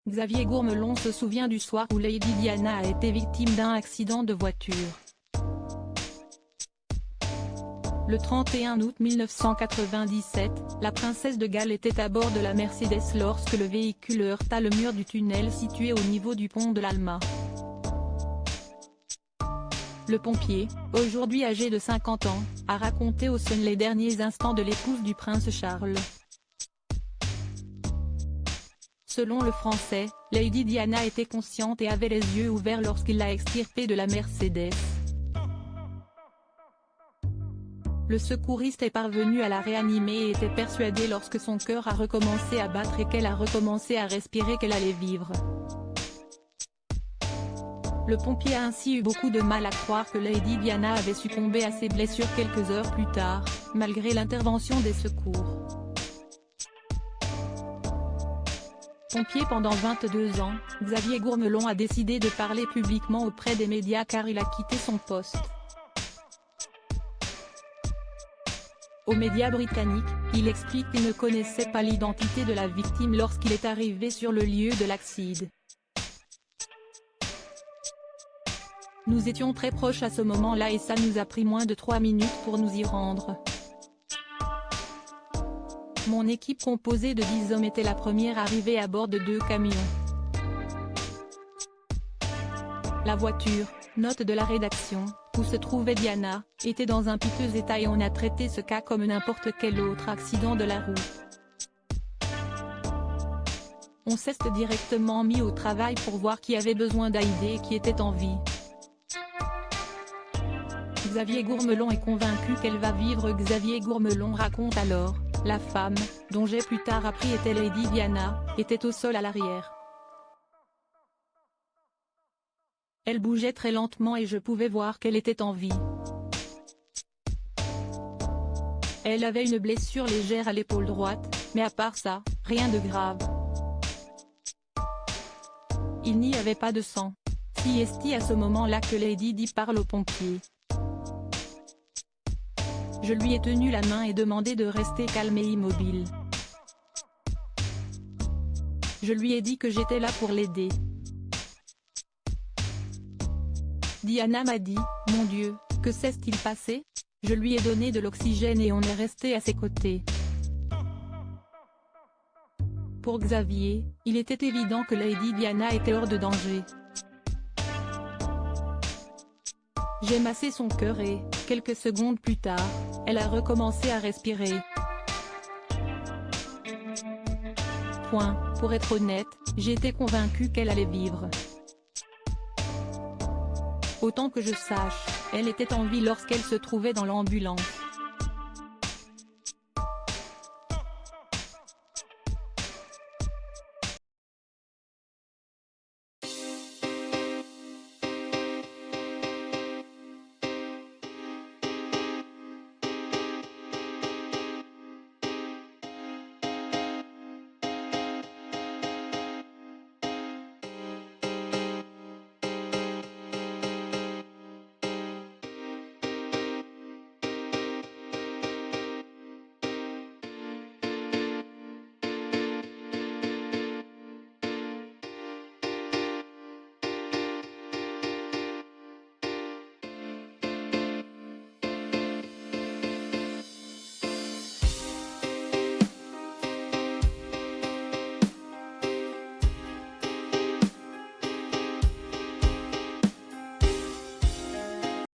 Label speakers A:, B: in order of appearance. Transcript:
A: Xavier Gourmelon se souvient du soir où Lady Diana a été victime d'un accident de voiture. Le 31 août 1997, la princesse de Galles était à bord de la Mercedes lorsque le véhicule heurta le mur du tunnel situé au niveau du pont de l'Alma. Le pompier, aujourd'hui âgé de 50 ans, a raconté au Sun les derniers instants de l'épouse du prince Charles. Selon le Français, Lady Diana était consciente et avait les yeux ouverts lorsqu'il l'a extirpée de la Mercedes. Le secouriste est parvenu à la réanimer et était persuadé lorsque son cœur a recommencé à battre et qu'elle a recommencé à respirer qu'elle allait vivre. Le pompier a ainsi eu beaucoup de mal à croire que Lady Diana avait succombé à ses blessures quelques heures plus tard, malgré l'intervention des secours. Pompier pendant 22 ans, Xavier Gourmelon a décidé de parler publiquement auprès des médias car il a quitté son poste. Aux médias britanniques, il explique qu'il ne connaissait pas l'identité de la victime lorsqu'il est arrivé sur le lieu de l'accident. Nous étions très proches à ce moment-là et ça nous a pris moins de 3 minutes pour nous y rendre. Mon équipe composée de 10 hommes était la première arrivée à bord de 2 camions. La voiture, note de la rédaction, où se trouvait Diana, était dans un piteux état et on a traité ce cas comme n'importe quel autre accident de la route. On s'est directement mis au travail pour voir qui avait besoin d'aider et qui était en vie. Xavier Gourmelon est convaincu qu'elle va vivre. Xavier Gourmelon raconte alors, la femme, dont j'ai plus tard appris était Lady Diana, était au sol à l'arrière. Elle bougeait très lentement et je pouvais voir qu'elle était en vie. Elle avait une blessure légère à l'épaule droite, mais à part ça, rien de grave. Il n'y avait pas de sang. C'est à ce moment-là que Lady Di parle aux pompiers. Je lui ai tenu la main et demandé de rester calme et immobile. Je lui ai dit que j'étais là pour l'aider. Diana m'a dit, mon Dieu, que s'est-il passé? Je lui ai donné de l'oxygène et on est resté à ses côtés. Pour Xavier, il était évident que Lady Diana était hors de danger. J'ai massé son cœur et, quelques secondes plus tard, elle a recommencé à respirer. Pour être honnête, j'étais convaincu qu'elle allait vivre. Autant que je sache, elle était en vie lorsqu'elle se trouvait dans l'ambulance.